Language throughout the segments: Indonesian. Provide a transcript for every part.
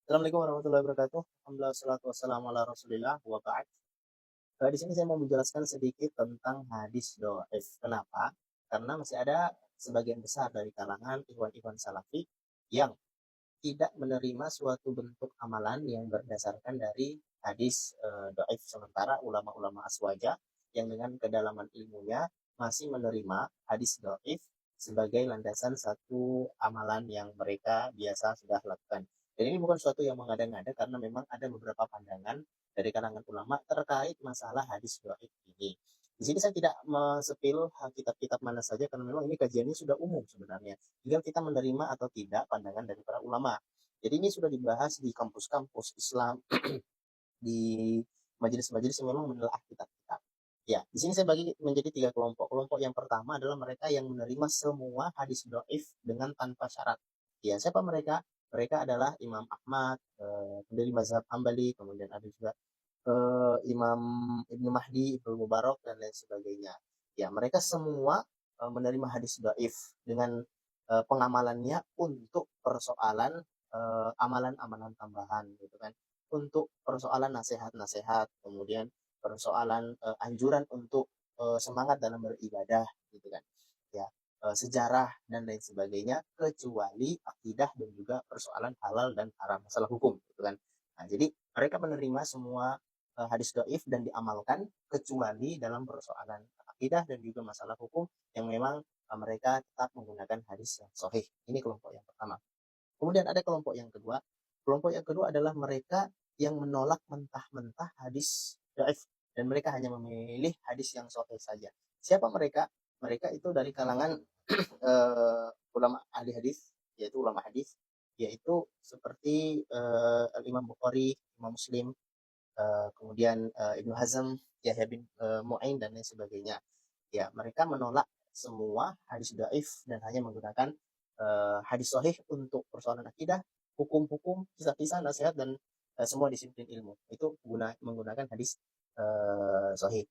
Assalamualaikum warahmatullahi wabarakatuh. Alhamdulillah wassalatu wassalamu ala Rasulillah wa ba'd. Di sini saya mau menjelaskan sedikit tentang hadis dhaif. Kenapa? Karena masih ada sebagian besar dari kalangan ikhwan-ikhwan salafi yang tidak menerima suatu bentuk amalan yang berdasarkan dari hadis dhaif, sementara ulama-ulama aswaja yang dengan kedalaman ilmunya masih menerima hadis dhaif sebagai landasan satu amalan yang mereka biasa sudah lakukan. Dan ini bukan suatu yang mengada-ngada karena memang ada beberapa pandangan dari kalangan ulama terkait masalah hadis dhaif ini. Di sini saya tidak mensepil kitab-kitab mana saja karena memang ini kajiannya sudah umum sebenarnya. Tinggal kita menerima atau tidak pandangan dari para ulama. Jadi ini sudah dibahas di kampus-kampus Islam, di majelis-majelis yang memang menelaah kitab-kitab. Ya, di sini saya bagi menjadi tiga kelompok. Kelompok yang pertama adalah mereka yang menerima semua hadis dhaif dengan tanpa syarat. Ya, siapa mereka? Mereka adalah Imam Ahmad, pendiri mazhab Hambali, kemudian ada juga Imam Ibnu Mahdi, Ibnu Mubarak, dan lain sebagainya. Ya, mereka semua menerima hadis dhaif dengan pengamalannya untuk persoalan amalan-amalan tambahan gitu kan, untuk persoalan nasihat-nasihat, kemudian persoalan anjuran untuk semangat dalam beribadah gitu kan, ya, sejarah dan lain sebagainya, kecuali akidah dan juga persoalan halal dan haram, masalah hukum gitu kan. Nah, jadi mereka menerima semua hadis dhaif dan diamalkan kecuali dalam persoalan akidah dan juga masalah hukum yang memang mereka tetap menggunakan hadis yang sahih. Ini kelompok yang pertama. Kemudian ada kelompok yang kedua. Kelompok yang kedua adalah mereka yang menolak mentah-mentah hadis dhaif dan mereka hanya memilih hadis yang sahih saja. Siapa mereka? Mereka itu dari kalangan ulama ahli hadis, yaitu ulama hadis, yaitu seperti Imam Bukhari, Imam Muslim, kemudian Ibnu Hazm, Yahya bin Mu'in dan lain sebagainya. Ya, mereka menolak semua hadis dhaif dan hanya menggunakan hadis sahih untuk persoalan akidah, hukum-hukum, kisah-kisah, nasihat dan semua disiplin ilmu. Itu menggunakan hadis sahih.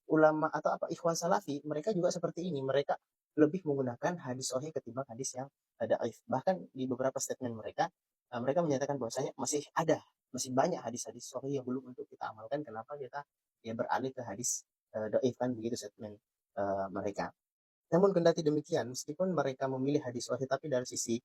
Ulama atau apa ikhwan salafi mereka juga seperti ini, mereka lebih menggunakan hadis sahih ketimbang hadis yang dhaif. Bahkan di beberapa statement mereka mereka menyatakan bahwasanya masih banyak hadis-hadis sahih yang belum untuk kita amalkan, kenapa kita ya beralih ke hadis dhaif, kan begitu statement mereka. Namun kendati demikian, meskipun mereka memilih hadis sahih, tapi dari sisi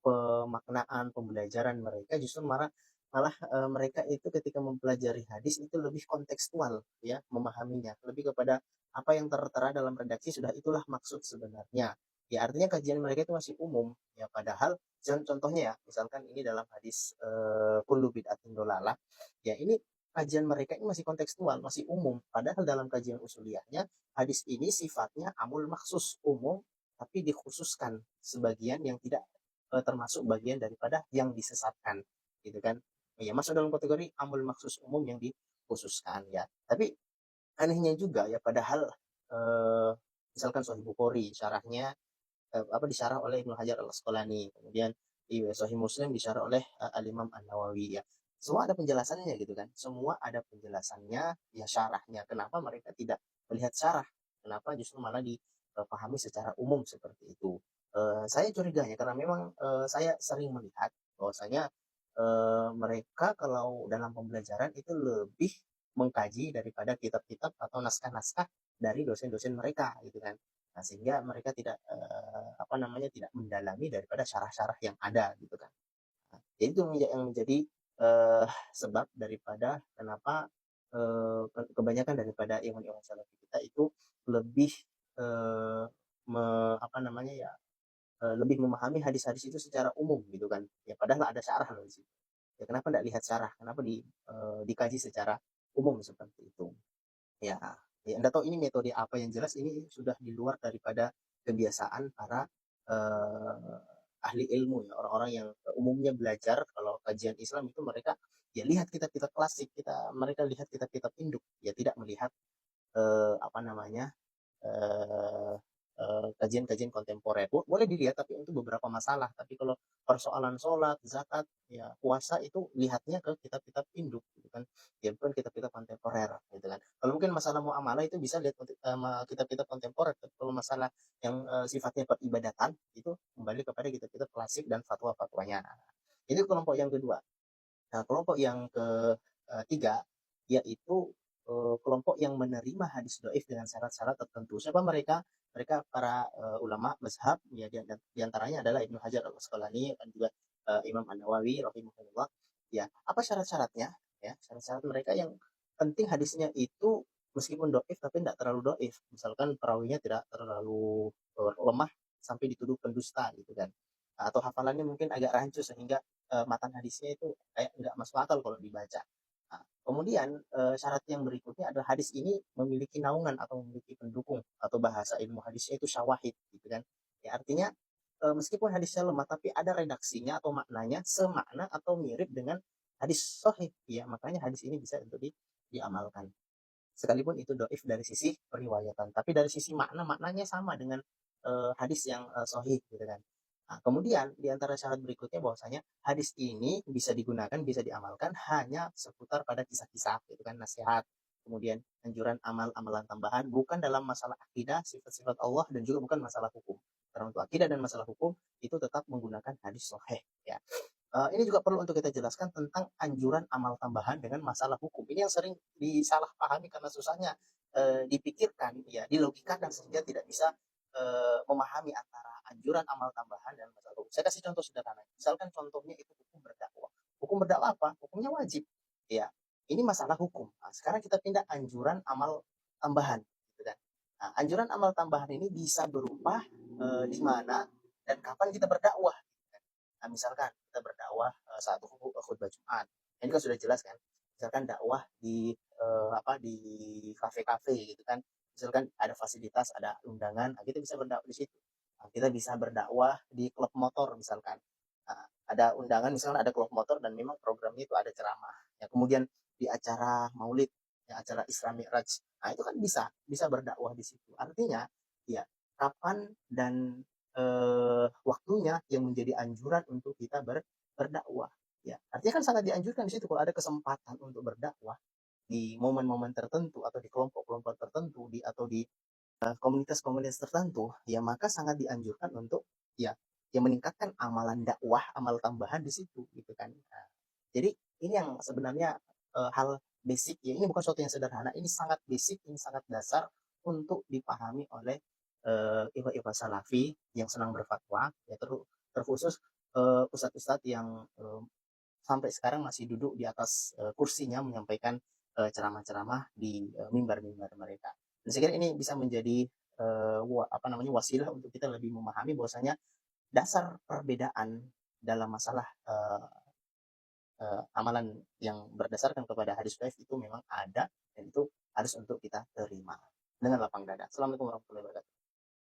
pemaknaan, pembelajaran mereka justru malah malah mereka itu ketika mempelajari hadis itu lebih kontekstual, ya, memahaminya lebih kepada apa yang tertera dalam redaksi, sudah itulah maksud sebenarnya. Ya, artinya kajian mereka itu masih umum, ya, padahal contohnya ya, misalkan ini dalam hadis kullu bid'atin dolalah, ya, ini kajian mereka ini masih kontekstual, masih umum, padahal dalam kajian usuliyahnya hadis ini sifatnya amul maksus, umum, tapi dikhususkan sebagian yang tidak termasuk bagian daripada yang disesatkan, gitu kan. Ya, masuk dalam kategori amul maksus, umum yang dikhususkan, ya. Tapi anehnya juga ya, padahal eh, misalkan Sahih Bukhari syarahnya apa disyarah oleh Ibnu Hajar Al Asqalani, kemudian di Sahih Muslim disyarah oleh Al Imam An Nawawi, ya. Semua ada penjelasannya gitu kan, semua ada penjelasannya, ya, syarahnya. Kenapa mereka tidak melihat syarah? Kenapa justru malah dipahami secara umum seperti itu? Saya curiganya karena memang saya sering melihat bahwasanya mereka kalau dalam pembelajaran itu lebih mengkaji daripada kitab-kitab atau naskah-naskah dari dosen-dosen mereka gitu kan. Nah, sehingga mereka tidak apa namanya, tidak mendalami daripada syarah-syarah yang ada gitu kan. Nah, jadi itu yang menjadi sebab daripada kenapa kebanyakan daripada ilmu-ilmu salafi kita itu lebih eh, apa namanya ya, lebih memahami hadis-hadis itu secara umum gitu kan. Ya, padahal ada syarah loh di situ. Ya, kenapa tidak lihat syarah? Kenapa dikaji secara umum seperti itu? Ya, ya, Anda tahu ini metode apa, yang jelas ini sudah di luar daripada kebiasaan para eh, ahli ilmu, ya, orang-orang yang umumnya belajar kalau kajian Islam itu mereka ya lihat kitab-kitab klasik, mereka lihat kitab-kitab induk, ya, tidak melihat apa namanya, eh, kajian-kajian kontemporer. Boleh dilihat tapi untuk beberapa masalah, tapi kalau persoalan sholat, zakat, ya, puasa, itu lihatnya ke kitab-kitab induk gitu kan, ya, bukan kitab-kitab kontemporer gitu kan. Kalau mungkin masalah muamalah itu bisa lihat kitab-kitab kontemporer, tapi kalau masalah yang sifatnya peribadatan itu kembali kepada kitab-kitab klasik dan fatwa-fatwanya. Ini kelompok yang kedua. Nah, kelompok yang ketiga yaitu kelompok yang menerima hadis doif dengan syarat-syarat tertentu. Siapa mereka? Mereka para ulama mazhab, ya di antaranya adalah Ibnu Hajar al-Asqalani dan juga Imam An-Nawawi rahimahullah. Ya, apa syarat-syaratnya? Ya, syarat-syarat mereka yang penting hadisnya itu meskipun doif tapi tidak terlalu doif. Misalkan perawinya tidak terlalu lemah sampai dituduh pendusta gitu kan. Atau hafalannya mungkin agak rancu sehingga matan hadisnya itu kayak nggak masuk akal kalau dibaca. Nah, kemudian syarat yang berikutnya adalah hadis ini memiliki naungan atau memiliki pendukung atau bahasa ilmu hadisnya itu syawahid gitu kan. Ya artinya meskipun hadisnya lemah tapi ada redaksinya atau maknanya semakna atau mirip dengan hadis sahih. Ya makanya hadis ini bisa untuk diamalkan. Sekalipun itu doif dari sisi periwayatan, tapi dari sisi maknanya sama dengan hadis yang sahih gitu kan. Nah, kemudian di antara syarat berikutnya bahwasanya hadis ini bisa digunakan, bisa diamalkan hanya seputar pada kisah-kisah, gitu kan, nasihat, kemudian anjuran amal-amalan tambahan, bukan dalam masalah akidah, sifat-sifat Allah, dan juga bukan masalah hukum. Karena untuk akidah dan masalah hukum itu tetap menggunakan hadis sahih. Ya. Ini juga perlu untuk kita jelaskan tentang anjuran amal tambahan dengan masalah hukum. Ini yang sering disalahpahami karena susahnya dipikirkan, ya, dilogikakan sehingga tidak bisa memahami antara anjuran amal tambahan dan masalah hukum. Saya kasih contoh sederhana. Misalkan contohnya itu hukum berdakwah. Hukum berdakwah apa? Hukumnya wajib. Ya, ini masalah hukum. Nah, sekarang kita pindah anjuran amal tambahan. Gitu kan. Nah, anjuran amal tambahan ini bisa berupa di mana dan kapan kita berdakwah. Nah, misalkan kita berdakwah saat khutbah Jumat. Ini kan sudah jelas kan. Misalkan dakwah di di kafe-kafe gitu kan. Misalkan ada fasilitas, ada undangan, nah, kita bisa berdakwah di situ. Nah, kita bisa berdakwah di klub motor misalkan. Nah, ada undangan misalkan ada klub motor dan memang programnya itu ada ceramah. Ya, kemudian di acara Maulid, ya, acara Isra Mi'raj. Nah, itu kan bisa berdakwah di situ. Artinya, ya, kapan dan waktunya yang menjadi anjuran untuk kita berdakwah. Ya, artinya kan sangat dianjurkan di situ kalau ada kesempatan untuk berdakwah di momen-momen tertentu atau di kelompok-kelompok tertentu atau di komunitas-komunitas tertentu, ya maka sangat dianjurkan untuk ya yang meningkatkan amalan dakwah, amal tambahan di situ gitu kan. Nah, jadi ini yang sebenarnya hal basic ya, ini bukan sesuatu yang sederhana, ini sangat basic, ini sangat dasar untuk dipahami oleh ikhwah-ikhwah salafi yang senang berfatwa, ya terkhusus ustadz-ustadz yang sampai sekarang masih duduk di atas kursinya menyampaikan ceramah-ceramah di mimbar-mimbar mereka. Dan saya kira ini bisa menjadi wasilah untuk kita lebih memahami bahwasanya dasar perbedaan dalam masalah amalan yang berdasarkan kepada hadis dhaif itu memang ada dan itu harus untuk kita terima dengan lapang dada. Assalamualaikum warahmatullahi wabarakatuh.